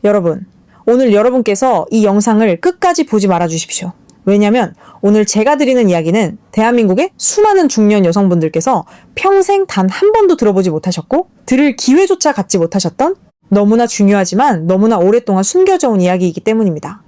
여러분, 오늘 여러분께서 이 영상을 끝까지 보지 말아 주십시오. 왜냐면 오늘 제가 드리는 이야기는 대한민국의 수많은 중년 여성분들께서 평생 단 한 번도 들어보지 못하셨고 들을 기회조차 갖지 못하셨던 너무나 중요하지만 너무나 오랫동안 숨겨져 온 이야기이기 때문입니다.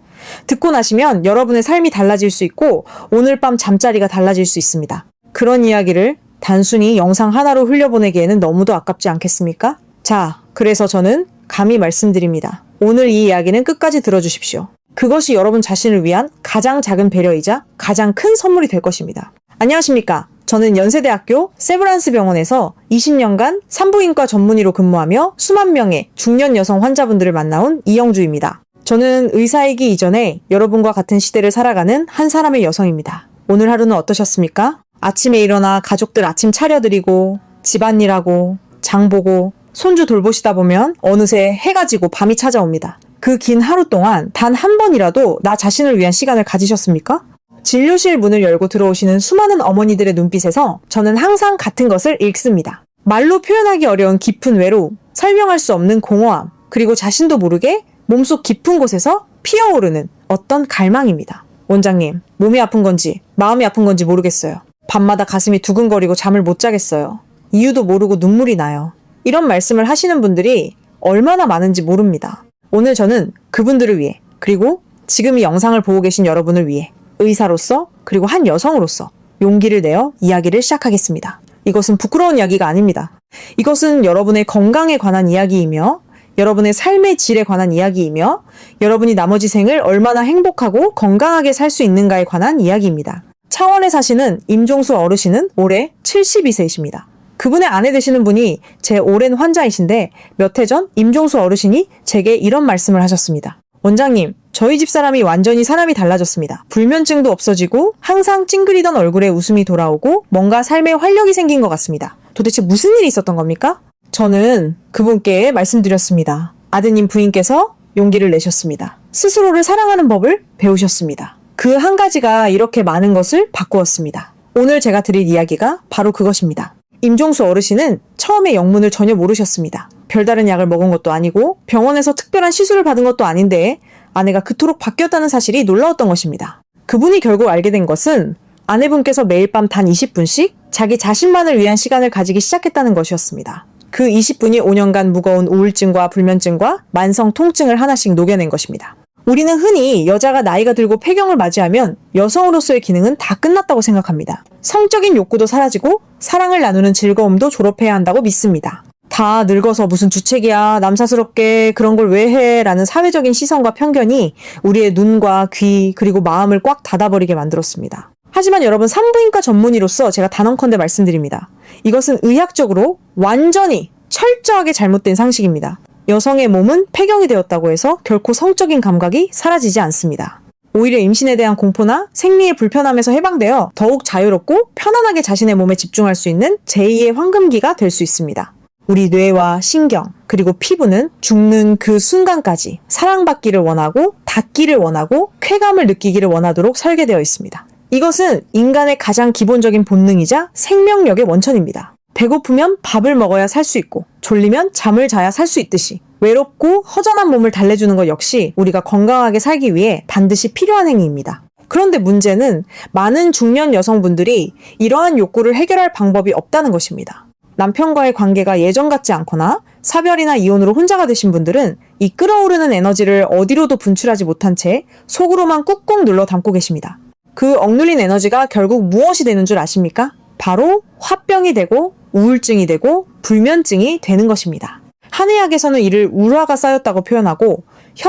듣고 나시면 여러분의 삶이 달라질 수 있고 오늘 밤 잠자리가 달라질 수 있습니다. 그런 이야기를 단순히 영상 하나로 흘려보내기에는 너무도 아깝지 않겠습니까? 자, 그래서 저는 감히 말씀드립니다. 오늘 이 이야기는 끝까지 들어주십시오. 그것이 여러분 자신을 위한 가장 작은 배려이자 가장 큰 선물이 될 것입니다. 안녕하십니까? 저는 연세대학교 세브란스 병원에서 20년간 산부인과 전문의로 근무하며 수만 명의 중년 여성 환자분들을 만나온 이영주입니다. 저는 의사이기 이전에 여러분과 같은 시대를 살아가는 한 사람의 여성입니다. 오늘 하루는 어떠셨습니까? 아침에 일어나 가족들 아침 차려드리고 집안일하고 장보고 손주 돌보시다 보면 어느새 해가 지고 밤이 찾아옵니다. 그 긴 하루 동안 단 한 번이라도 나 자신을 위한 시간을 가지셨습니까? 진료실 문을 열고 들어오시는 수많은 어머니들의 눈빛에서 저는 항상 같은 것을 읽습니다. 말로 표현하기 어려운 깊은 외로움, 설명할 수 없는 공허함, 그리고 자신도 모르게 몸속 깊은 곳에서 피어오르는 어떤 갈망입니다. 원장님, 몸이 아픈 건지 마음이 아픈 건지 모르겠어요. 밤마다 가슴이 두근거리고 잠을 못 자겠어요. 이유도 모르고 눈물이 나요. 이런 말씀을 하시는 분들이 얼마나 많은지 모릅니다. 오늘 저는 그분들을 위해, 그리고 지금 이 영상을 보고 계신 여러분을 위해 의사로서 그리고 한 여성으로서 용기를 내어 이야기를 시작하겠습니다. 이것은 부끄러운 이야기가 아닙니다. 이것은 여러분의 건강에 관한 이야기이며 여러분의 삶의 질에 관한 이야기이며 여러분이 나머지 생을 얼마나 행복하고 건강하게 살 수 있는가에 관한 이야기입니다. 창원에 사시는 임종수 어르신은 올해 72세이십니다. 그분의 아내 되시는 분이 제 오랜 환자이신데 몇 해 전 임종수 어르신이 제게 이런 말씀을 하셨습니다. 원장님, 저희 집사람이 완전히 사람이 달라졌습니다. 불면증도 없어지고 항상 찡그리던 얼굴에 웃음이 돌아오고 뭔가 삶에 활력이 생긴 것 같습니다. 도대체 무슨 일이 있었던 겁니까? 저는 그분께 말씀드렸습니다. 아드님 부인께서 용기를 내셨습니다. 스스로를 사랑하는 법을 배우셨습니다. 그 한 가지가 이렇게 많은 것을 바꾸었습니다. 오늘 제가 드릴 이야기가 바로 그것입니다. 임종수 어르신은 처음에 영문을 전혀 모르셨습니다. 별다른 약을 먹은 것도 아니고 병원에서 특별한 시술을 받은 것도 아닌데 아내가 그토록 바뀌었다는 사실이 놀라웠던 것입니다. 그분이 결국 알게 된 것은 아내분께서 매일 밤 단 20분씩 자기 자신만을 위한 시간을 가지기 시작했다는 것이었습니다. 그 20분이 5년간 무거운 우울증과 불면증과 만성 통증을 하나씩 녹여낸 것입니다. 우리는 흔히 여자가 나이가 들고 폐경을 맞이하면 여성으로서의 기능은 다 끝났다고 생각합니다. 성적인 욕구도 사라지고 사랑을 나누는 즐거움도 졸업해야 한다고 믿습니다. 다 늙어서 무슨 주책이야, 남사스럽게 그런 걸 왜 해? 라는 사회적인 시선과 편견이 우리의 눈과 귀 그리고 마음을 꽉 닫아버리게 만들었습니다. 하지만 여러분, 산부인과 전문의로서 제가 단언컨대 말씀드립니다. 이것은 의학적으로 완전히 철저하게 잘못된 상식입니다. 여성의 몸은 폐경이 되었다고 해서 결코 성적인 감각이 사라지지 않습니다. 오히려 임신에 대한 공포나 생리의 불편함에서 해방되어 더욱 자유롭고 편안하게 자신의 몸에 집중할 수 있는 제2의 황금기가 될 수 있습니다. 우리 뇌와 신경, 그리고 피부는 죽는 그 순간까지 사랑받기를 원하고 닿기를 원하고 쾌감을 느끼기를 원하도록 설계되어 있습니다. 이것은 인간의 가장 기본적인 본능이자 생명력의 원천입니다. 배고프면 밥을 먹어야 살 수 있고 졸리면 잠을 자야 살 수 있듯이 외롭고 허전한 몸을 달래주는 것 역시 우리가 건강하게 살기 위해 반드시 필요한 행위입니다. 그런데 문제는 많은 중년 여성분들이 이러한 욕구를 해결할 방법이 없다는 것입니다. 남편과의 관계가 예전 같지 않거나 사별이나 이혼으로 혼자가 되신 분들은 이 끓어오르는 에너지를 어디로도 분출하지 못한 채 속으로만 꾹꾹 눌러 담고 계십니다. 그 억눌린 에너지가 결국 무엇이 되는 줄 아십니까? 바로 화병이 되고 우울증이 되고 불면증이 되는 것입니다. 한의학에서는 이를 우라가 쌓였다고 표현하고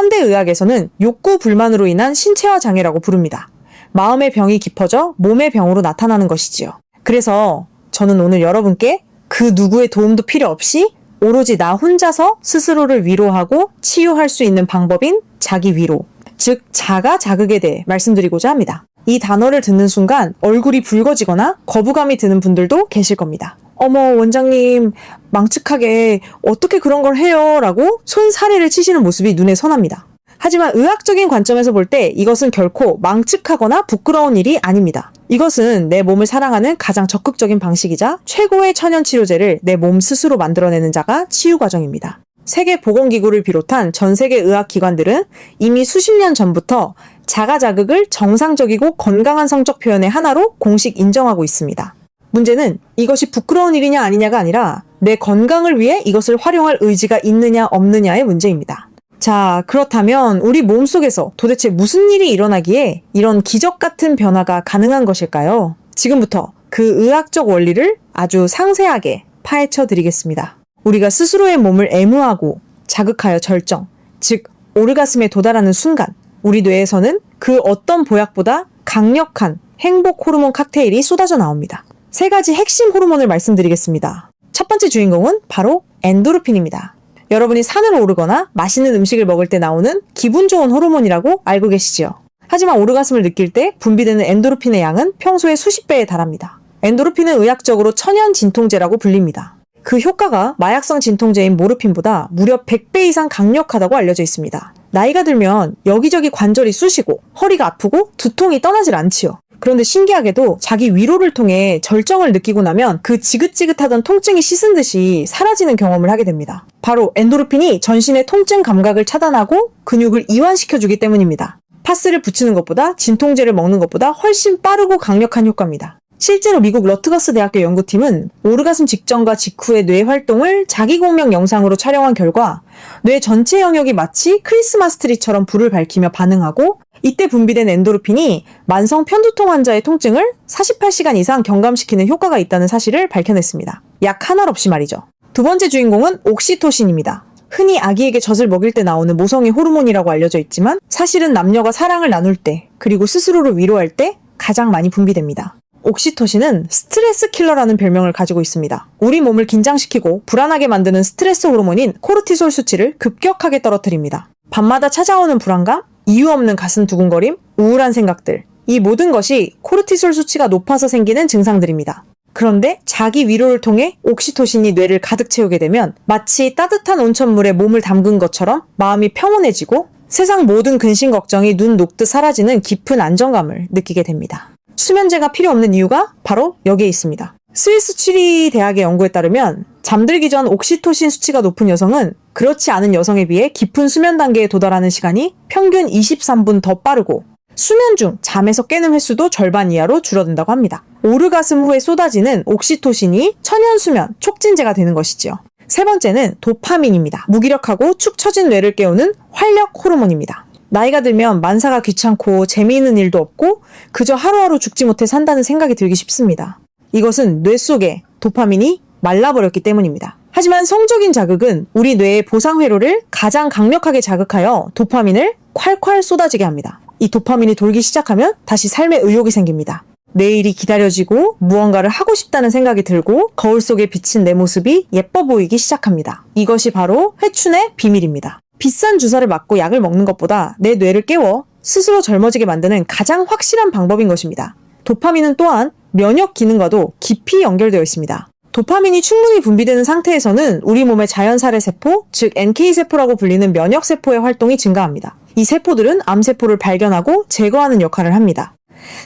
현대의학에서는 욕구 불만으로 인한 신체화 장애라고 부릅니다. 마음의 병이 깊어져 몸의 병으로 나타나는 것이지요. 그래서 저는 오늘 여러분께 그 누구의 도움도 필요 없이 오로지 나 혼자서 스스로를 위로하고 치유할 수 있는 방법인 자기 위로, 즉 자가 자극에 대해 말씀드리고자 합니다. 이 단어를 듣는 순간 얼굴이 붉어지거나 거부감이 드는 분들도 계실 겁니다. 어머, 원장님 망측하게 어떻게 그런 걸 해요? 라고 손사래를 치시는 모습이 눈에 선합니다. 하지만 의학적인 관점에서 볼 때 이것은 결코 망측하거나 부끄러운 일이 아닙니다. 이것은 내 몸을 사랑하는 가장 적극적인 방식이자 최고의 천연치료제를 내 몸 스스로 만들어내는 자가 치유 과정입니다. 세계보건기구를 비롯한 전 세계 의학기관들은 이미 수십 년 전부터 자가자극을 정상적이고 건강한 성적 표현의 하나로 공식 인정하고 있습니다. 문제는 이것이 부끄러운 일이냐 아니냐가 아니라 내 건강을 위해 이것을 활용할 의지가 있느냐 없느냐의 문제입니다. 자, 그렇다면 우리 몸속에서 도대체 무슨 일이 일어나기에 이런 기적 같은 변화가 가능한 것일까요? 지금부터 그 의학적 원리를 아주 상세하게 파헤쳐 드리겠습니다. 우리가 스스로의 몸을 애무하고 자극하여 절정, 즉 오르가슴에 도달하는 순간 우리 뇌에서는 그 어떤 보약보다 강력한 행복 호르몬 칵테일이 쏟아져 나옵니다. 세 가지 핵심 호르몬을 말씀드리겠습니다. 첫 번째 주인공은 바로 엔도르핀입니다. 여러분이 산을 오르거나 맛있는 음식을 먹을 때 나오는 기분 좋은 호르몬이라고 알고 계시지요? 하지만 오르가슴을 느낄 때 분비되는 엔도르핀의 양은 평소의 수십 배에 달합니다. 엔도르핀은 의학적으로 천연 진통제라고 불립니다. 그 효과가 마약성 진통제인 모르핀보다 무려 100배 이상 강력하다고 알려져 있습니다. 나이가 들면 여기저기 관절이 쑤시고 허리가 아프고 두통이 떠나질 않지요. 그런데 신기하게도 자기 위로를 통해 절정을 느끼고 나면 그 지긋지긋하던 통증이 씻은 듯이 사라지는 경험을 하게 됩니다. 바로 엔도르핀이 전신의 통증 감각을 차단하고 근육을 이완시켜주기 때문입니다. 파스를 붙이는 것보다 진통제를 먹는 것보다 훨씬 빠르고 강력한 효과입니다. 실제로 미국 러트거스 대학교 연구팀은 오르가슴 직전과 직후의 뇌 활동을 자기공명 영상으로 촬영한 결과 뇌 전체 영역이 마치 크리스마스 트리처럼 불을 밝히며 반응하고 이때 분비된 엔도르핀이 만성 편두통 환자의 통증을 48시간 이상 경감시키는 효과가 있다는 사실을 밝혀냈습니다. 약 하나 없이 말이죠. 두 번째 주인공은 옥시토신입니다. 흔히 아기에게 젖을 먹일 때 나오는 모성애 호르몬이라고 알려져 있지만 사실은 남녀가 사랑을 나눌 때 그리고 스스로를 위로할 때 가장 많이 분비됩니다. 옥시토신은 스트레스 킬러라는 별명을 가지고 있습니다. 우리 몸을 긴장시키고 불안하게 만드는 스트레스 호르몬인 코르티솔 수치를 급격하게 떨어뜨립니다. 밤마다 찾아오는 불안감, 이유 없는 가슴 두근거림, 우울한 생각들, 이 모든 것이 코르티솔 수치가 높아서 생기는 증상들입니다. 그런데 자기 위로를 통해 옥시토신이 뇌를 가득 채우게 되면 마치 따뜻한 온천물에 몸을 담근 것처럼 마음이 평온해지고 세상 모든 근심 걱정이 눈 녹듯 사라지는 깊은 안정감을 느끼게 됩니다. 수면제가 필요 없는 이유가 바로 여기에 있습니다. 스위스 추리 대학의 연구에 따르면 잠들기 전 옥시토신 수치가 높은 여성은 그렇지 않은 여성에 비해 깊은 수면 단계에 도달하는 시간이 평균 23분 더 빠르고 수면 중 잠에서 깨는 횟수도 절반 이하로 줄어든다고 합니다. 오르가슴 후에 쏟아지는 옥시토신이 천연 수면 촉진제가 되는 것이지요. 세 번째는 도파민입니다. 무기력하고 축 처진 뇌를 깨우는 활력 호르몬입니다. 나이가 들면 만사가 귀찮고 재미있는 일도 없고 그저 하루하루 죽지 못해 산다는 생각이 들기 쉽습니다. 이것은 뇌 속에 도파민이 말라버렸기 때문입니다. 하지만 성적인 자극은 우리 뇌의 보상회로를 가장 강력하게 자극하여 도파민을 콸콸 쏟아지게 합니다. 이 도파민이 돌기 시작하면 다시 삶의 의욕이 생깁니다. 내일이 기다려지고 무언가를 하고 싶다는 생각이 들고 거울 속에 비친 내 모습이 예뻐 보이기 시작합니다. 이것이 바로 회춘의 비밀입니다. 비싼 주사를 맞고 약을 먹는 것보다 내 뇌를 깨워 스스로 젊어지게 만드는 가장 확실한 방법인 것입니다. 도파민은 또한 면역 기능과도 깊이 연결되어 있습니다. 도파민이 충분히 분비되는 상태에서는 우리 몸의 자연살해 세포, 즉 NK세포라고 불리는 면역세포의 활동이 증가합니다. 이 세포들은 암세포를 발견하고 제거하는 역할을 합니다.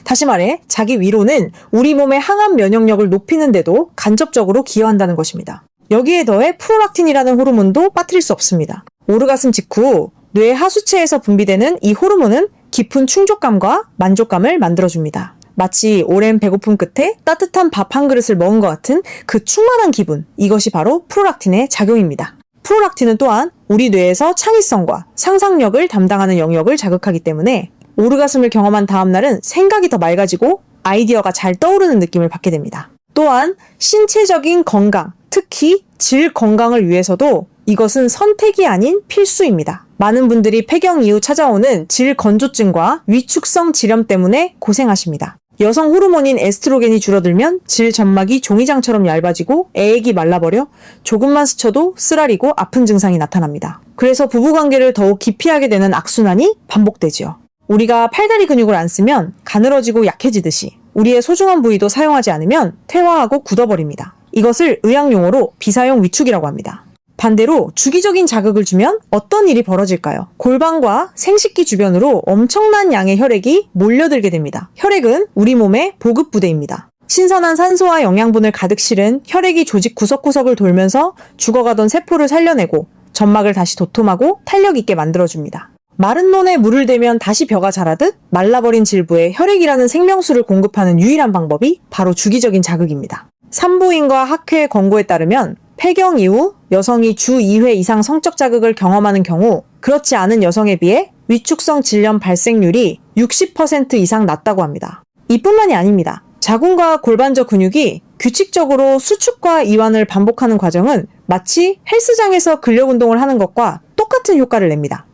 다시 말해 자기 위로는 우리 몸의 항암 면역력을 높이는 데도 간접적으로 기여한다는 것입니다. 여기에 더해 프롤락틴이라는 호르몬도 빠뜨릴 수 없습니다. 오르가슴 직후 뇌 하수체에서 분비되는 이 호르몬은 깊은 충족감과 만족감을 만들어줍니다. 마치 오랜 배고픔 끝에 따뜻한 밥 한 그릇을 먹은 것 같은 그 충만한 기분, 이것이 바로 프롤락틴의 작용입니다. 프롤락틴은 또한 우리 뇌에서 창의성과 상상력을 담당하는 영역을 자극하기 때문에 오르가슴을 경험한 다음날은 생각이 더 맑아지고 아이디어가 잘 떠오르는 느낌을 받게 됩니다. 또한 신체적인 건강, 특히 질 건강을 위해서도 이것은 선택이 아닌 필수입니다. 많은 분들이 폐경 이후 찾아오는 질 건조증과 위축성 질염 때문에 고생하십니다. 여성 호르몬인 에스트로겐이 줄어들면 질 점막이 종이장처럼 얇아지고 애액이 말라버려 조금만 스쳐도 쓰라리고 아픈 증상이 나타납니다. 그래서 부부관계를 더욱 기피하게 되는 악순환이 반복되지요. 우리가 팔다리 근육을 안 쓰면 가늘어지고 약해지듯이 우리의 소중한 부위도 사용하지 않으면 퇴화하고 굳어버립니다. 이것을 의학용어로 비사용 위축이라고 합니다. 반대로 주기적인 자극을 주면 어떤 일이 벌어질까요? 골반과 생식기 주변으로 엄청난 양의 혈액이 몰려들게 됩니다. 혈액은 우리 몸의 보급부대입니다. 신선한 산소와 영양분을 가득 실은 혈액이 조직 구석구석을 돌면서 죽어가던 세포를 살려내고 점막을 다시 도톰하고 탄력 있게 만들어줍니다. 마른 논에 물을 대면 다시 벼가 자라듯 말라버린 질부에 혈액이라는 생명수를 공급하는 유일한 방법이 바로 주기적인 자극입니다. 산부인과 학회의 권고에 따르면 폐경 이후 여성이 주 2회 이상 성적 자극을 경험하는 경우 그렇지 않은 여성에 비해 위축성 질염 발생률이 60% 이상 낮다고 합니다. 이뿐만이 아닙니다. 자궁과 골반저 근육이 규칙적으로 수축과 이완을 반복하는 과정은 마치 헬스장에서 근력 운동을 하는 것과 똑같은 효과를 냅니다.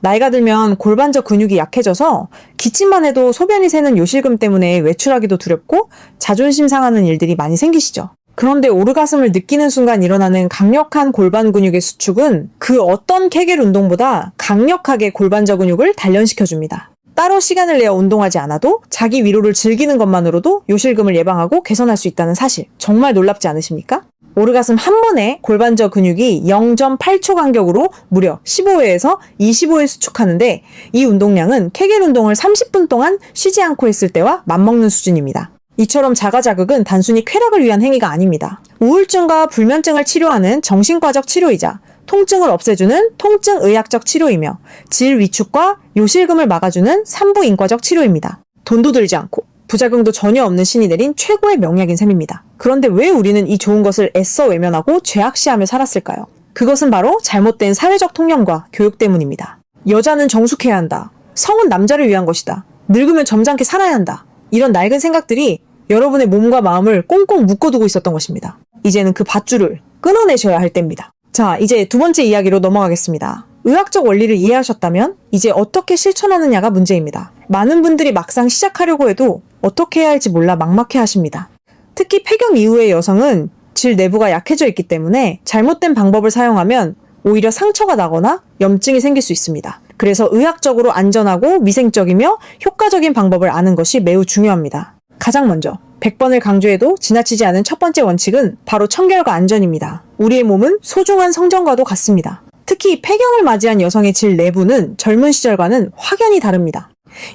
나이가 들면 골반저 근육이 약해져서 기침만 해도 소변이 새는 요실금 때문에 외출하기도 두렵고 자존심 상하는 일들이 많이 생기시죠. 그런데 오르가슴을 느끼는 순간 일어나는 강력한 골반 근육의 수축은 그 어떤 케겔 운동보다 강력하게 골반저 근육을 단련시켜줍니다. 따로 시간을 내어 운동하지 않아도 자기 위로를 즐기는 것만으로도 요실금을 예방하고 개선할 수 있다는 사실, 정말 놀랍지 않으십니까? 오르가슴 한 번에 골반저 근육이 0.8초 간격으로 무려 15회에서 25회 수축하는데 이 운동량은 케겔 운동을 30분 동안 쉬지 않고 했을 때와 맞먹는 수준입니다. 이처럼 자가자극은 단순히 쾌락을 위한 행위가 아닙니다. 우울증과 불면증을 치료하는 정신과적 치료이자 통증을 없애주는 통증의학적 치료이며 질 위축과 요실금을 막아주는 산부인과적 치료입니다. 돈도 들지 않고 부작용도 전혀 없는 신이 내린 최고의 명약인 셈입니다. 그런데 왜 우리는 이 좋은 것을 애써 외면하고 죄악시하며 살았을까요? 그것은 바로 잘못된 사회적 통념과 교육 때문입니다. 여자는 정숙해야 한다. 성은 남자를 위한 것이다. 늙으면 점잖게 살아야 한다. 이런 낡은 생각들이 여러분의 몸과 마음을 꽁꽁 묶어두고 있었던 것입니다. 이제는 그 밧줄을 끊어내셔야 할 때입니다. 자, 이제 두 번째 이야기로 넘어가겠습니다. 의학적 원리를 이해하셨다면 이제 어떻게 실천하느냐가 문제입니다. 많은 분들이 막상 시작하려고 해도 어떻게 해야 할지 몰라 막막해 하십니다. 특히 폐경 이후의 여성은 질 내부가 약해져 있기 때문에 잘못된 방법을 사용하면 오히려 상처가 나거나 염증이 생길 수 있습니다. 그래서 의학적으로 안전하고 위생적이며 효과적인 방법을 아는 것이 매우 중요합니다. 가장 먼저 100번을 강조해도 지나치지 않은 첫 번째 원칙은 바로 청결과 안전입니다. 우리의 몸은 소중한 성전과도 같습니다. 특히 폐경을 맞이한 여성의 질 내부는 젊은 시절과는 확연히 다릅니다.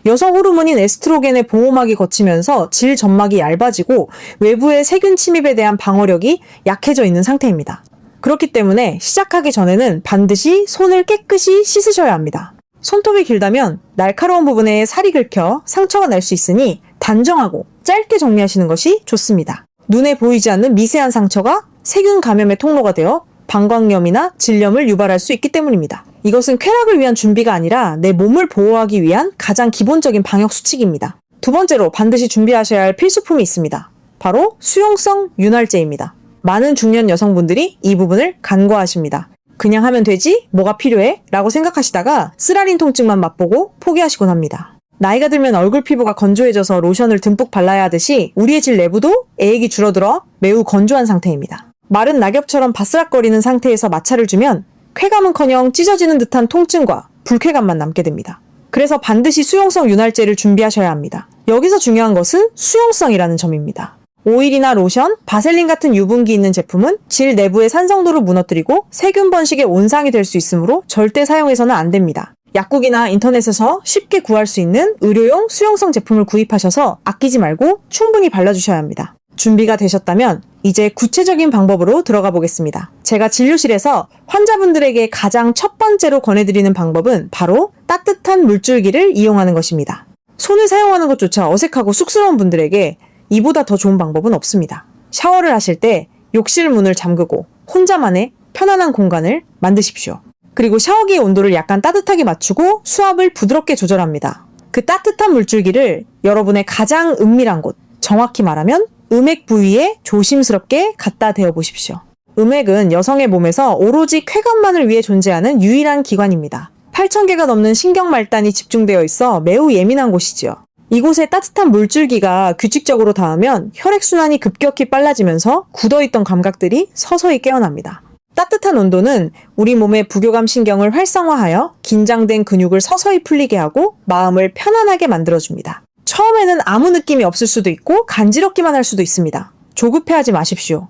여성 호르몬인 에스트로겐의 보호막이 거치면서 질 점막이 얇아지고 외부의 세균 침입에 대한 방어력이 약해져 있는 상태입니다. 그렇기 때문에 시작하기 전에는 반드시 손을 깨끗이 씻으셔야 합니다. 손톱이 길다면 날카로운 부분에 살이 긁혀 상처가 날 수 있으니 단정하고 짧게 정리하시는 것이 좋습니다. 눈에 보이지 않는 미세한 상처가 세균 감염의 통로가 되어 방광염이나 질염을 유발할 수 있기 때문입니다. 이것은 쾌락을 위한 준비가 아니라 내 몸을 보호하기 위한 가장 기본적인 방역 수칙입니다. 두 번째로 반드시 준비하셔야 할 필수품이 있습니다. 바로 수용성 윤활제입니다. 많은 중년 여성분들이 이 부분을 간과하십니다. 그냥 하면 되지? 뭐가 필요해? 라고 생각하시다가 쓰라린 통증만 맛보고 포기하시곤 합니다. 나이가 들면 얼굴 피부가 건조해져서 로션을 듬뿍 발라야 하듯이 우리의 질 내부도 애액이 줄어들어 매우 건조한 상태입니다. 마른 낙엽처럼 바스락거리는 상태에서 마찰을 주면 쾌감은커녕 찢어지는 듯한 통증과 불쾌감만 남게 됩니다. 그래서 반드시 수용성 윤활제를 준비하셔야 합니다. 여기서 중요한 것은 수용성이라는 점입니다. 오일이나 로션, 바셀린 같은 유분기 있는 제품은 질 내부의 산성도를 무너뜨리고 세균 번식의 온상이 될 수 있으므로 절대 사용해서는 안 됩니다. 약국이나 인터넷에서 쉽게 구할 수 있는 의료용 수용성 제품을 구입하셔서 아끼지 말고 충분히 발라주셔야 합니다. 준비가 되셨다면 이제 구체적인 방법으로 들어가 보겠습니다. 제가 진료실에서 환자분들에게 가장 첫 번째로 권해드리는 방법은 바로 따뜻한 물줄기를 이용하는 것입니다. 손을 사용하는 것조차 어색하고 쑥스러운 분들에게 이보다 더 좋은 방법은 없습니다. 샤워를 하실 때 욕실 문을 잠그고 혼자만의 편안한 공간을 만드십시오. 그리고 샤워기의 온도를 약간 따뜻하게 맞추고 수압을 부드럽게 조절합니다. 그 따뜻한 물줄기를 여러분의 가장 은밀한 곳, 정확히 말하면 음액 부위에 조심스럽게 갖다 대어 보십시오. 음액은 여성의 몸에서 오로지 쾌감만을 위해 존재하는 유일한 기관입니다. 8,000개가 넘는 신경말단이 집중되어 있어 매우 예민한 곳이지요. 이곳에 따뜻한 물줄기가 규칙적으로 닿으면 혈액순환이 급격히 빨라지면서 굳어있던 감각들이 서서히 깨어납니다. 따뜻한 온도는 우리 몸의 부교감 신경을 활성화하여 긴장된 근육을 서서히 풀리게 하고 마음을 편안하게 만들어줍니다. 처음에는 아무 느낌이 없을 수도 있고 간지럽기만 할 수도 있습니다. 조급해하지 마십시오.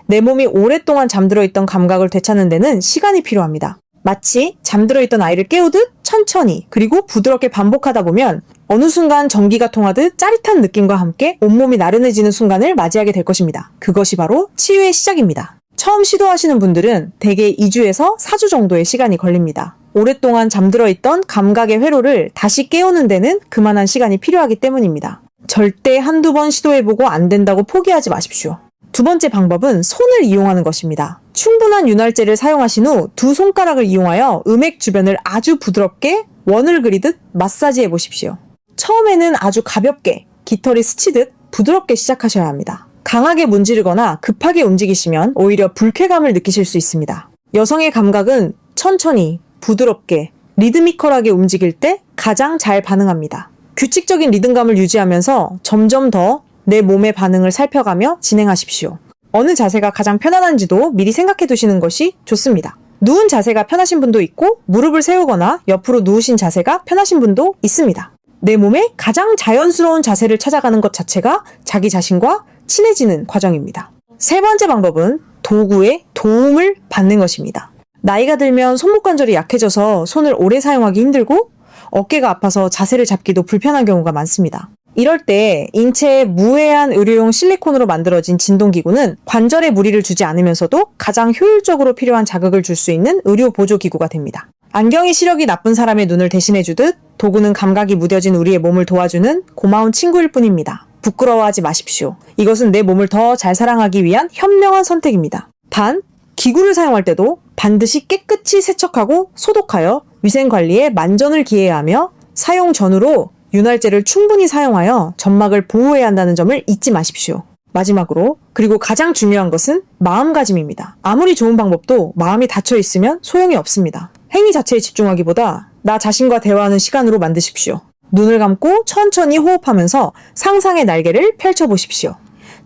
내 몸이 오랫동안 잠들어 있던 감각을 되찾는 데는 시간이 필요합니다. 마치 잠들어 있던 아이를 깨우듯 천천히 그리고 부드럽게 반복하다 보면 어느 순간 전기가 통하듯 짜릿한 느낌과 함께 온몸이 나른해지는 순간을 맞이하게 될 것입니다. 그것이 바로 치유의 시작입니다. 처음 시도하시는 분들은 대개 2주에서 4주 정도의 시간이 걸립니다. 오랫동안 잠들어 있던 감각의 회로를 다시 깨우는 데는 그만한 시간이 필요하기 때문입니다. 절대 한두 번 시도해보고 안 된다고 포기하지 마십시오. 두 번째 방법은 손을 이용하는 것입니다. 충분한 윤활제를 사용하신 후 두 손가락을 이용하여 음액 주변을 아주 부드럽게 원을 그리듯 마사지해 보십시오. 처음에는 아주 가볍게 깃털이 스치듯 부드럽게 시작하셔야 합니다. 강하게 문지르거나 급하게 움직이시면 오히려 불쾌감을 느끼실 수 있습니다. 여성의 감각은 천천히, 부드럽게, 리드미컬하게 움직일 때 가장 잘 반응합니다. 규칙적인 리듬감을 유지하면서 점점 더 내 몸의 반응을 살펴가며 진행하십시오. 어느 자세가 가장 편안한지도 미리 생각해 두시는 것이 좋습니다. 누운 자세가 편하신 분도 있고 무릎을 세우거나 옆으로 누우신 자세가 편하신 분도 있습니다. 내 몸의 가장 자연스러운 자세를 찾아가는 것 자체가 자기 자신과 친해지는 과정입니다. 세 번째 방법은 도구의 도움을 받는 것입니다. 나이가 들면 손목 관절이 약해져서 손을 오래 사용하기 힘들고 어깨가 아파서 자세를 잡기도 불편한 경우가 많습니다. 이럴 때 인체에 무해한 의료용 실리콘으로 만들어진 진동기구는 관절에 무리를 주지 않으면서도 가장 효율적으로 필요한 자극을 줄 수 있는 의료 보조기구가 됩니다. 안경이 시력이 나쁜 사람의 눈을 대신해주듯 도구는 감각이 무뎌진 우리의 몸을 도와주는 고마운 친구일 뿐입니다. 부끄러워하지 마십시오. 이것은 내 몸을 더 잘 사랑하기 위한 현명한 선택입니다. 단, 기구를 사용할 때도 반드시 깨끗이 세척하고 소독하여 위생관리에 만전을 기해야 하며 사용 전후로 윤활제를 충분히 사용하여 점막을 보호해야 한다는 점을 잊지 마십시오. 마지막으로, 그리고 가장 중요한 것은 마음가짐입니다. 아무리 좋은 방법도 마음이 닫혀 있으면 소용이 없습니다. 행위 자체에 집중하기보다 나 자신과 대화하는 시간으로 만드십시오. 눈을 감고 천천히 호흡하면서 상상의 날개를 펼쳐보십시오.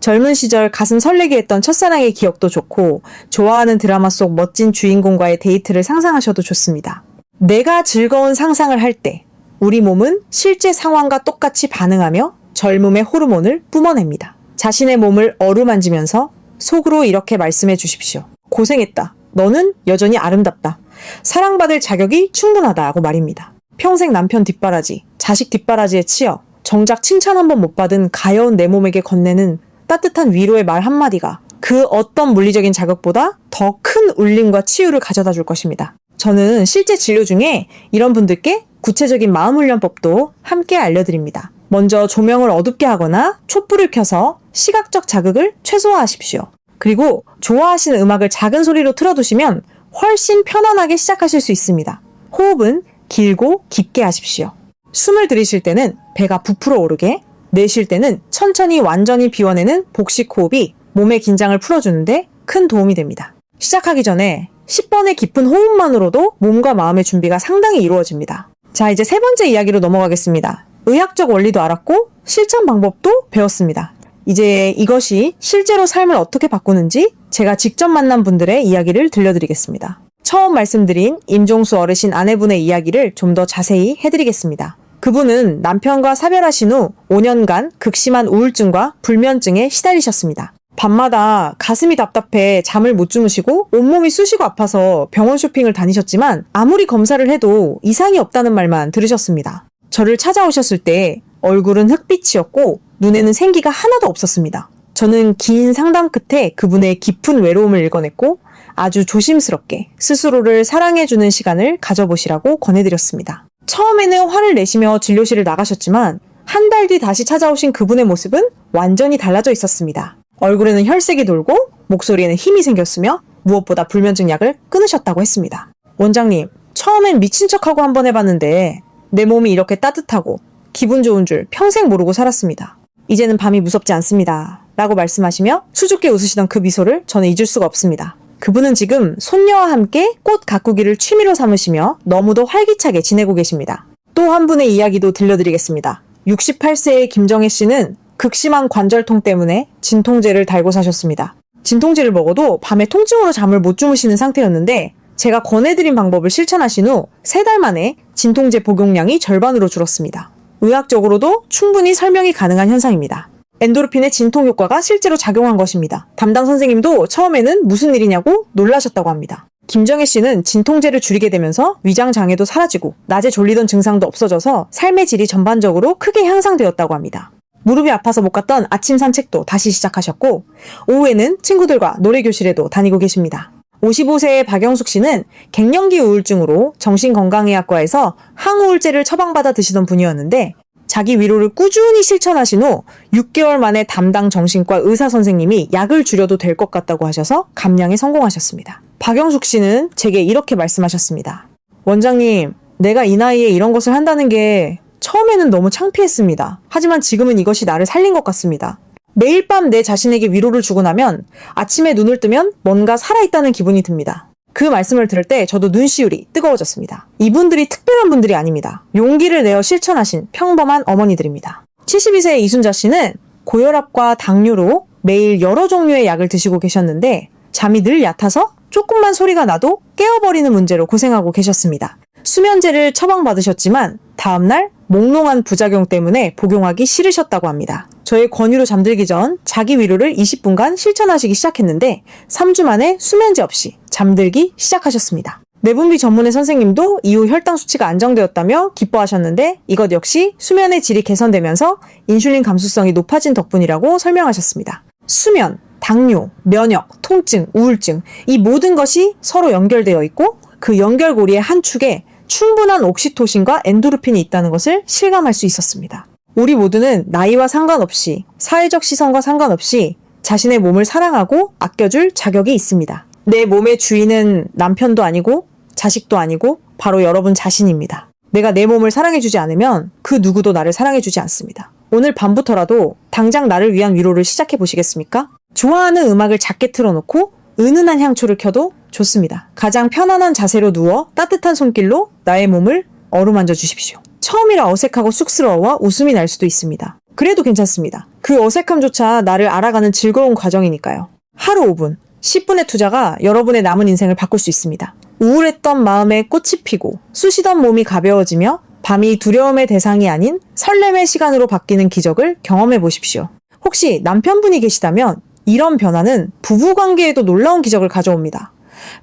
젊은 시절 가슴 설레게 했던 첫사랑의 기억도 좋고 좋아하는 드라마 속 멋진 주인공과의 데이트를 상상하셔도 좋습니다. 내가 즐거운 상상을 할 때 우리 몸은 실제 상황과 똑같이 반응하며 젊음의 호르몬을 뿜어냅니다. 자신의 몸을 어루만지면서 속으로 이렇게 말씀해 주십시오. 고생했다. 너는 여전히 아름답다. 사랑받을 자격이 충분하다고 말입니다. 평생 남편 뒷바라지, 자식 뒷바라지에 치여 정작 칭찬 한 번 못 받은 가여운 내 몸에게 건네는 따뜻한 위로의 말 한마디가 그 어떤 물리적인 자극보다 더 큰 울림과 치유를 가져다 줄 것입니다. 저는 실제 진료 중에 이런 분들께 구체적인 마음훈련법도 함께 알려드립니다. 먼저 조명을 어둡게 하거나 촛불을 켜서 시각적 자극을 최소화하십시오. 그리고 좋아하시는 음악을 작은 소리로 틀어두시면 훨씬 편안하게 시작하실 수 있습니다. 호흡은 길고 깊게 하십시오. 숨을 들이쉴 때는 배가 부풀어 오르게, 내쉴 때는 천천히 완전히 비워내는 복식 호흡이 몸의 긴장을 풀어주는데 큰 도움이 됩니다. 시작하기 전에 10번의 깊은 호흡만으로도 몸과 마음의 준비가 상당히 이루어집니다. 자, 이제 세 번째 이야기로 넘어가겠습니다. 의학적 원리도 알았고 실천 방법도 배웠습니다. 이제 이것이 실제로 삶을 어떻게 바꾸는지 제가 직접 만난 분들의 이야기를 들려드리겠습니다. 처음 말씀드린 임종수 어르신 아내분의 이야기를 좀 더 자세히 해드리겠습니다. 그분은 남편과 사별하신 후 5년간 극심한 우울증과 불면증에 시달리셨습니다. 밤마다 가슴이 답답해 잠을 못 주무시고 온몸이 쑤시고 아파서 병원 쇼핑을 다니셨지만 아무리 검사를 해도 이상이 없다는 말만 들으셨습니다. 저를 찾아오셨을 때 얼굴은 흑빛이었고 눈에는 생기가 하나도 없었습니다. 저는 긴 상담 끝에 그분의 깊은 외로움을 읽어냈고 아주 조심스럽게 스스로를 사랑해주는 시간을 가져보시라고 권해드렸습니다. 처음에는 화를 내시며 진료실을 나가셨지만 한 달 뒤 다시 찾아오신 그분의 모습은 완전히 달라져 있었습니다. 얼굴에는 혈색이 돌고 목소리에는 힘이 생겼으며 무엇보다 불면증 약을 끊으셨다고 했습니다. 원장님, 처음엔 미친 척하고 한번 해봤는데 내 몸이 이렇게 따뜻하고 기분 좋은 줄 평생 모르고 살았습니다. 이제는 밤이 무섭지 않습니다. 라고 말씀하시며 수줍게 웃으시던 그 미소를 저는 잊을 수가 없습니다. 그분은 지금 손녀와 함께 꽃 가꾸기를 취미로 삼으시며 너무도 활기차게 지내고 계십니다. 또 한 분의 이야기도 들려드리겠습니다. 68세의 김정혜 씨는 극심한 관절통 때문에 진통제를 달고 사셨습니다. 진통제를 먹어도 밤에 통증으로 잠을 못 주무시는 상태였는데 제가 권해드린 방법을 실천하신 후 3달 만에 진통제 복용량이 절반으로 줄었습니다. 의학적으로도 충분히 설명이 가능한 현상입니다. 엔도르핀의 진통 효과가 실제로 작용한 것입니다. 담당 선생님도 처음에는 무슨 일이냐고 놀라셨다고 합니다. 김정혜 씨는 진통제를 줄이게 되면서 위장 장애도 사라지고 낮에 졸리던 증상도 없어져서 삶의 질이 전반적으로 크게 향상되었다고 합니다. 무릎이 아파서 못 갔던 아침 산책도 다시 시작하셨고, 오후에는 친구들과 노래교실에도 다니고 계십니다. 55세의 박영숙 씨는 갱년기 우울증으로 정신건강의학과에서 항우울제를 처방받아 드시던 분이었는데, 자기 위로를 꾸준히 실천하신 후 6개월 만에 담당 정신과 의사 선생님이 약을 줄여도 될 것 같다고 하셔서 감량에 성공하셨습니다. 박영숙 씨는 제게 이렇게 말씀하셨습니다. 원장님, 내가 이 나이에 이런 것을 한다는 게 처음에는 너무 창피했습니다. 하지만 지금은 이것이 나를 살린 것 같습니다. 매일 밤 내 자신에게 위로를 주고 나면 아침에 눈을 뜨면 뭔가 살아있다는 기분이 듭니다. 그 말씀을 들을 때 저도 눈시울이 뜨거워졌습니다. 이분들이 특별한 분들이 아닙니다. 용기를 내어 실천하신 평범한 어머니들입니다. 72세의 이순자 씨는 고혈압과 당뇨로 매일 여러 종류의 약을 드시고 계셨는데 잠이 늘 얕아서 조금만 소리가 나도 깨어버리는 문제로 고생하고 계셨습니다. 수면제를 처방받으셨지만 다음날 몽롱한 부작용 때문에 복용하기 싫으셨다고 합니다. 저의 권유로 잠들기 전 자기 위로를 20분간 실천하시기 시작했는데 3주 만에 수면제 없이 잠들기 시작하셨습니다. 내분비 전문의 선생님도 이후 혈당 수치가 안정되었다며 기뻐하셨는데 이것 역시 수면의 질이 개선되면서 인슐린 감수성이 높아진 덕분이라고 설명하셨습니다. 수면, 당뇨, 면역, 통증, 우울증 이 모든 것이 서로 연결되어 있고 그 연결고리의 한 축에 충분한 옥시토신과 엔도르핀이 있다는 것을 실감할 수 있었습니다. 우리 모두는 나이와 상관없이 사회적 시선과 상관없이 자신의 몸을 사랑하고 아껴줄 자격이 있습니다. 내 몸의 주인은 남편도 아니고 자식도 아니고 바로 여러분 자신입니다. 내가 내 몸을 사랑해주지 않으면 그 누구도 나를 사랑해주지 않습니다. 오늘 밤부터라도 당장 나를 위한 위로를 시작해보시겠습니까? 좋아하는 음악을 작게 틀어놓고 은은한 향초를 켜도 좋습니다. 가장 편안한 자세로 누워 따뜻한 손길로 나의 몸을 어루만져 주십시오. 처음이라 어색하고 쑥스러워와 웃음이 날 수도 있습니다. 그래도 괜찮습니다. 그 어색함조차 나를 알아가는 즐거운 과정이니까요. 하루 5분, 10분의 투자가 여러분의 남은 인생을 바꿀 수 있습니다. 우울했던 마음에 꽃이 피고 쑤시던 몸이 가벼워지며 밤이 두려움의 대상이 아닌 설렘의 시간으로 바뀌는 기적을 경험해 보십시오. 혹시 남편분이 계시다면 이런 변화는 부부관계에도 놀라운 기적을 가져옵니다.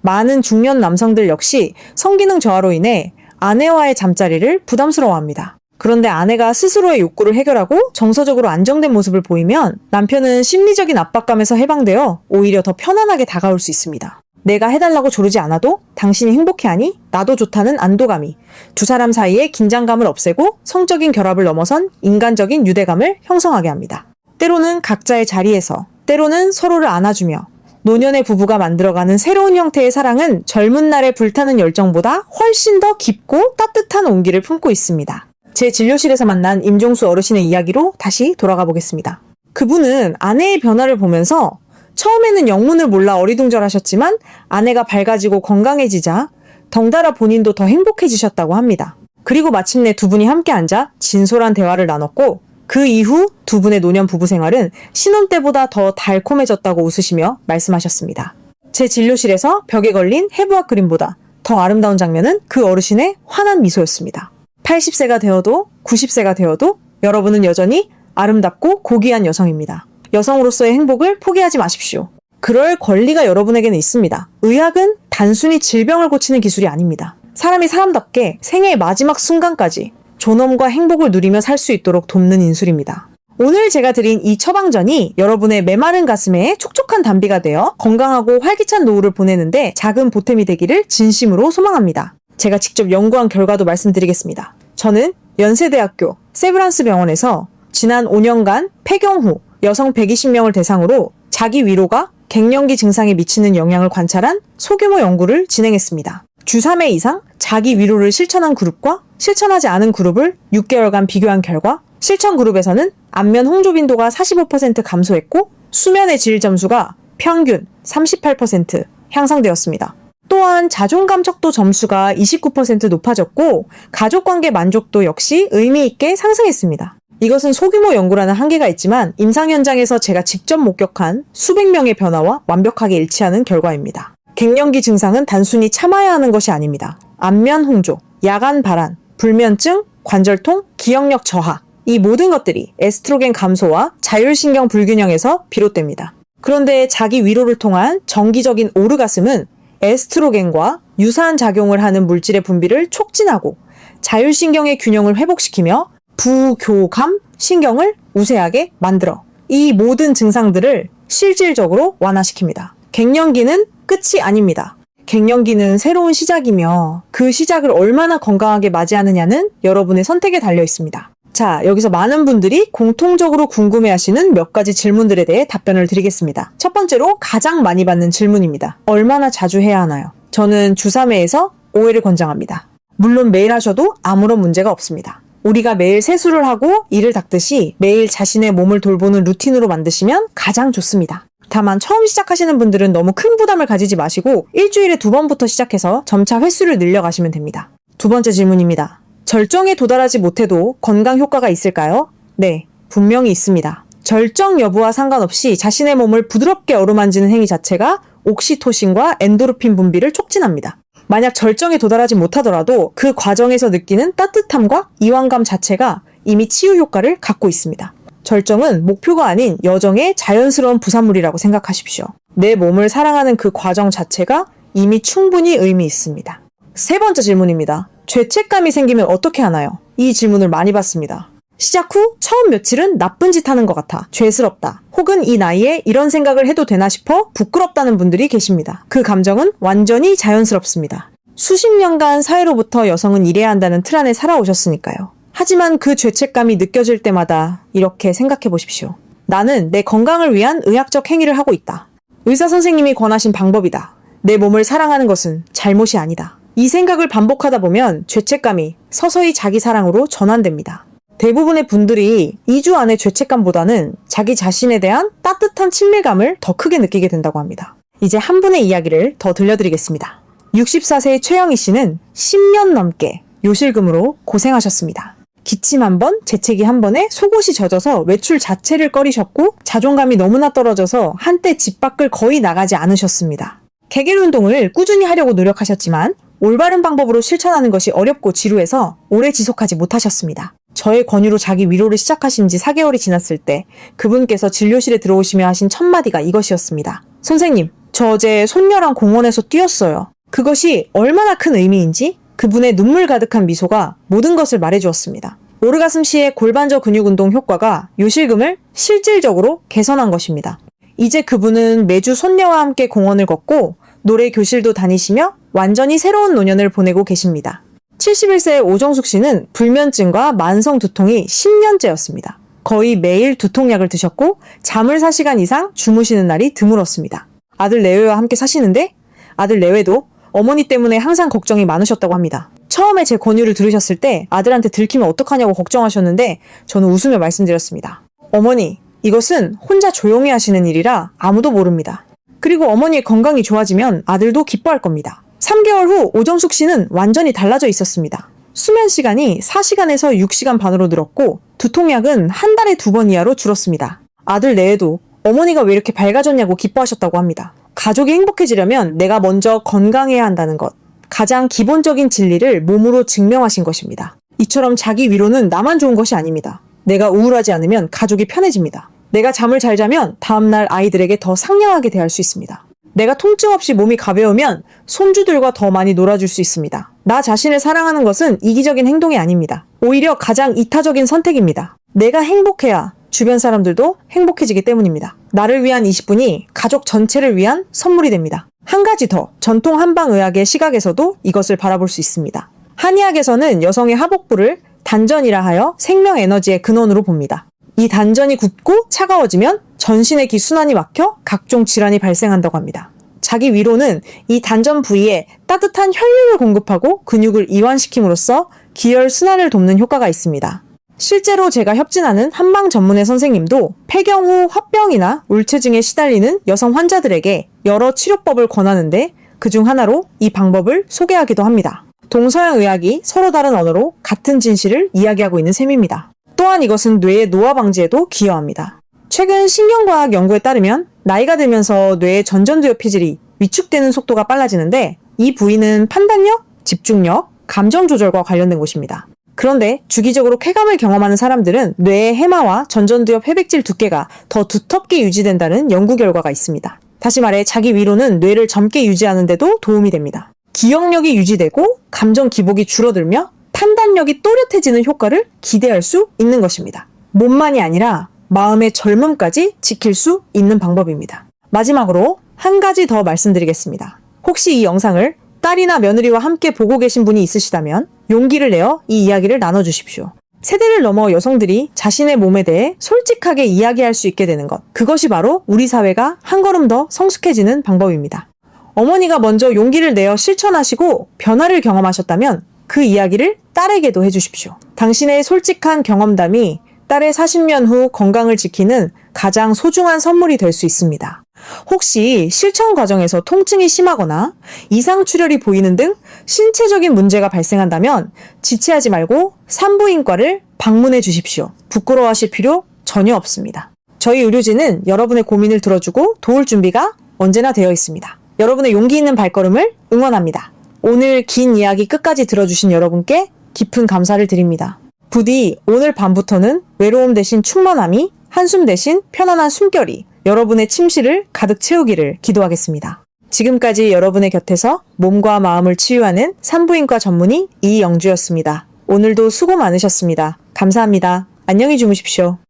많은 중년 남성들 역시 성기능 저하로 인해 아내와의 잠자리를 부담스러워합니다. 그런데 아내가 스스로의 욕구를 해결하고 정서적으로 안정된 모습을 보이면 남편은 심리적인 압박감에서 해방되어 오히려 더 편안하게 다가올 수 있습니다. 내가 해달라고 조르지 않아도 당신이 행복해하니 나도 좋다는 안도감이 두 사람 사이의 긴장감을 없애고 성적인 결합을 넘어선 인간적인 유대감을 형성하게 합니다. 때로는 각자의 자리에서, 때로는 서로를 안아주며 노년의 부부가 만들어가는 새로운 형태의 사랑은 젊은 날의 불타는 열정보다 훨씬 더 깊고 따뜻한 온기를 품고 있습니다. 제 진료실에서 만난 임종수 어르신의 이야기로 다시 돌아가 보겠습니다. 그분은 아내의 변화를 보면서 처음에는 영문을 몰라 어리둥절하셨지만 아내가 밝아지고 건강해지자 덩달아 본인도 더 행복해지셨다고 합니다. 그리고 마침내 두 분이 함께 앉아 진솔한 대화를 나눴고 그 이후 두 분의 노년 부부 생활은 신혼 때보다 더 달콤해졌다고 웃으시며 말씀하셨습니다. 제 진료실에서 벽에 걸린 해부학 그림보다 더 아름다운 장면은 그 어르신의 환한 미소였습니다. 80세가 되어도 90세가 되어도 여러분은 여전히 아름답고 고귀한 여성입니다. 여성으로서의 행복을 포기하지 마십시오. 그럴 권리가 여러분에게는 있습니다. 의학은 단순히 질병을 고치는 기술이 아닙니다. 사람이 사람답게 생애의 마지막 순간까지 존엄과 행복을 누리며 살 수 있도록 돕는 인술입니다. 오늘 제가 드린 이 처방전이 여러분의 메마른 가슴에 촉촉한 담비가 되어 건강하고 활기찬 노후를 보내는데 작은 보탬이 되기를 진심으로 소망합니다. 제가 직접 연구한 결과도 말씀드리겠습니다. 저는 연세대학교 세브란스 병원에서 지난 5년간 폐경 후 여성 120명을 대상으로 자기 위로가 갱년기 증상에 미치는 영향을 관찰한 소규모 연구를 진행했습니다. 주 3회 이상 자기 위로를 실천한 그룹과 실천하지 않은 그룹을 6개월간 비교한 결과 실천 그룹에서는 안면 홍조 빈도가 45% 감소했고 수면의 질 점수가 평균 38% 향상되었습니다. 또한 자존감 척도 점수가 29% 높아졌고 가족관계 만족도 역시 의미 있게 상승했습니다. 이것은 소규모 연구라는 한계가 있지만 임상 현장에서 제가 직접 목격한 수백 명의 변화와 완벽하게 일치하는 결과입니다. 갱년기 증상은 단순히 참아야 하는 것이 아닙니다. 안면 홍조, 야간 발한, 불면증, 관절통, 기억력 저하 이 모든 것들이 에스트로겐 감소와 자율신경 불균형에서 비롯됩니다. 그런데 자기 위로를 통한 정기적인 오르가슴은 에스트로겐과 유사한 작용을 하는 물질의 분비를 촉진하고 자율신경의 균형을 회복시키며 부교감 신경을 우세하게 만들어 이 모든 증상들을 실질적으로 완화시킵니다. 갱년기는 끝이 아닙니다. 갱년기는 새로운 시작이며 그 시작을 얼마나 건강하게 맞이하느냐는 여러분의 선택에 달려 있습니다. 자, 여기서 많은 분들이 공통적으로 궁금해하시는 몇 가지 질문들에 대해 답변을 드리겠습니다. 첫 번째로 가장 많이 받는 질문입니다. 얼마나 자주 해야 하나요? 저는 주 3회에서 5회를 권장합니다. 물론 매일 하셔도 아무런 문제가 없습니다. 우리가 매일 세수를 하고 이를 닦듯이 매일 자신의 몸을 돌보는 루틴으로 만드시면 가장 좋습니다. 다만 처음 시작하시는 분들은 너무 큰 부담을 가지지 마시고 일주일에 2번부터 시작해서 점차 횟수를 늘려가시면 됩니다. 두 번째 질문입니다. 절정에 도달하지 못해도 건강 효과가 있을까요? 네, 분명히 있습니다. 절정 여부와 상관없이 자신의 몸을 부드럽게 어루만지는 행위 자체가 옥시토신과 엔도르핀 분비를 촉진합니다. 만약 절정에 도달하지 못하더라도 그 과정에서 느끼는 따뜻함과 이완감 자체가 이미 치유 효과를 갖고 있습니다. 절정은 목표가 아닌 여정의 자연스러운 부산물이라고 생각하십시오. 내 몸을 사랑하는 그 과정 자체가 이미 충분히 의미 있습니다. 세 번째 질문입니다. 죄책감이 생기면 어떻게 하나요? 이 질문을 많이 받습니다. 시작 후 처음 며칠은 나쁜 짓 하는 것 같아, 죄스럽다, 혹은 이 나이에 이런 생각을 해도 되나 싶어 부끄럽다는 분들이 계십니다. 그 감정은 완전히 자연스럽습니다. 수십 년간 사회로부터 여성은 이래야 한다는 틀 안에 살아오셨으니까요. 하지만 그 죄책감이 느껴질 때마다 이렇게 생각해 보십시오. 나는 내 건강을 위한 의학적 행위를 하고 있다. 의사 선생님이 권하신 방법이다. 내 몸을 사랑하는 것은 잘못이 아니다. 이 생각을 반복하다 보면 죄책감이 서서히 자기 사랑으로 전환됩니다. 대부분의 분들이 2주 안에 죄책감보다는 자기 자신에 대한 따뜻한 친밀감을 더 크게 느끼게 된다고 합니다. 이제 한 분의 이야기를 더 들려드리겠습니다. 64세의 최영희 씨는 10년 넘게 요실금으로 고생하셨습니다. 기침 한 번, 재채기 한 번에 속옷이 젖어서 외출 자체를 꺼리셨고 자존감이 너무나 떨어져서 한때 집 밖을 거의 나가지 않으셨습니다. 개겔 운동을 꾸준히 하려고 노력하셨지만 올바른 방법으로 실천하는 것이 어렵고 지루해서 오래 지속하지 못하셨습니다. 저의 권유로 자기 위로를 시작하신 지 4개월이 지났을 때 그분께서 진료실에 들어오시며 하신 첫 마디가 이것이었습니다. 선생님, 저 어제 손녀랑 공원에서 뛰었어요. 그것이 얼마나 큰 의미인지 그분의 눈물 가득한 미소가 모든 것을 말해주었습니다. 오르가슴시의 골반저 근육 운동 효과가 요실금을 실질적으로 개선한 것입니다. 이제 그분은 매주 손녀와 함께 공원을 걷고 노래 교실도 다니시며 완전히 새로운 노년을 보내고 계십니다. 71세의 오정숙 씨는 불면증과 만성 두통이 10년째였습니다. 거의 매일 두통약을 드셨고 잠을 4시간 이상 주무시는 날이 드물었습니다. 아들 내외와 함께 사시는데 아들 내외도 어머니 때문에 항상 걱정이 많으셨다고 합니다. 처음에 제 권유를 들으셨을 때 아들한테 들키면 어떡하냐고 걱정하셨는데 저는 웃으며 말씀드렸습니다. 어머니, 이것은 혼자 조용히 하시는 일이라 아무도 모릅니다. 그리고 어머니의 건강이 좋아지면 아들도 기뻐할 겁니다. 3개월 후 오정숙 씨는 완전히 달라져 있었습니다. 수면 시간이 4시간에서 6시간 반으로 늘었고 두통약은 한 달에 2번 이하로 줄었습니다. 아들 내에도 어머니가 왜 이렇게 밝아졌냐고 기뻐하셨다고 합니다. 가족이 행복해지려면 내가 먼저 건강해야 한다는 것, 가장 기본적인 진리를 몸으로 증명하신 것입니다. 이처럼 자기 위로는 나만 좋은 것이 아닙니다. 내가 우울하지 않으면 가족이 편해집니다. 내가 잠을 잘 자면 다음날 아이들에게 더 상냥하게 대할 수 있습니다. 내가 통증 없이 몸이 가벼우면 손주들과 더 많이 놀아줄 수 있습니다. 나 자신을 사랑하는 것은 이기적인 행동이 아닙니다. 오히려 가장 이타적인 선택입니다. 내가 행복해야 주변 사람들도 행복해지기 때문입니다. 나를 위한 20분이 가족 전체를 위한 선물이 됩니다. 한 가지 더, 전통 한방의학의 시각에서도 이것을 바라볼 수 있습니다. 한의학에서는 여성의 하복부를 단전이라 하여 생명에너지의 근원으로 봅니다. 이 단전이 굳고 차가워지면 전신의 기순환이 막혀 각종 질환이 발생한다고 합니다. 자기 위로는 이 단전 부위에 따뜻한 혈육을 공급하고 근육을 이완시킴으로써 기혈 순환을 돕는 효과가 있습니다. 실제로 제가 협진하는 한방 전문의 선생님도 폐경 후 화병이나 울체증에 시달리는 여성 환자들에게 여러 치료법을 권하는데 그중 하나로 이 방법을 소개하기도 합니다. 동서양 의학이 서로 다른 언어로 같은 진실을 이야기하고 있는 셈입니다. 또한 이것은 뇌의 노화 방지에도 기여합니다. 최근 신경과학 연구에 따르면 나이가 들면서 뇌의 전전두엽 피질이 위축되는 속도가 빨라지는데 이 부위는 판단력, 집중력, 감정 조절과 관련된 곳입니다. 그런데 주기적으로 쾌감을 경험하는 사람들은 뇌의 해마와 전전두엽 회백질 두께가 더 두텁게 유지된다는 연구 결과가 있습니다. 다시 말해 자기 위로는 뇌를 젊게 유지하는 데도 도움이 됩니다. 기억력이 유지되고 감정 기복이 줄어들며 판단력이 또렷해지는 효과를 기대할 수 있는 것입니다. 몸만이 아니라 마음의 젊음까지 지킬 수 있는 방법입니다. 마지막으로 한 가지 더 말씀드리겠습니다. 혹시 이 영상을 딸이나 며느리와 함께 보고 계신 분이 있으시다면 용기를 내어 이 이야기를 나눠주십시오. 세대를 넘어 여성들이 자신의 몸에 대해 솔직하게 이야기할 수 있게 되는 것. 그것이 바로 우리 사회가 한 걸음 더 성숙해지는 방법입니다. 어머니가 먼저 용기를 내어 실천하시고 변화를 경험하셨다면 그 이야기를 딸에게도 해주십시오. 당신의 솔직한 경험담이 딸의 40년 후 건강을 지키는 가장 소중한 선물이 될 수 있습니다. 혹시 실천 과정에서 통증이 심하거나 이상출혈이 보이는 등 신체적인 문제가 발생한다면 지체하지 말고 산부인과를 방문해 주십시오. 부끄러워하실 필요 전혀 없습니다. 저희 의료진은 여러분의 고민을 들어주고 도울 준비가 언제나 되어 있습니다. 여러분의 용기 있는 발걸음을 응원합니다. 오늘 긴 이야기 끝까지 들어주신 여러분께 깊은 감사를 드립니다. 부디 오늘 밤부터는 외로움 대신 충만함이, 한숨 대신 편안한 숨결이 여러분의 침실을 가득 채우기를 기도하겠습니다. 지금까지 여러분의 곁에서 몸과 마음을 치유하는 산부인과 전문의 이영주였습니다. 오늘도 수고 많으셨습니다. 감사합니다. 안녕히 주무십시오.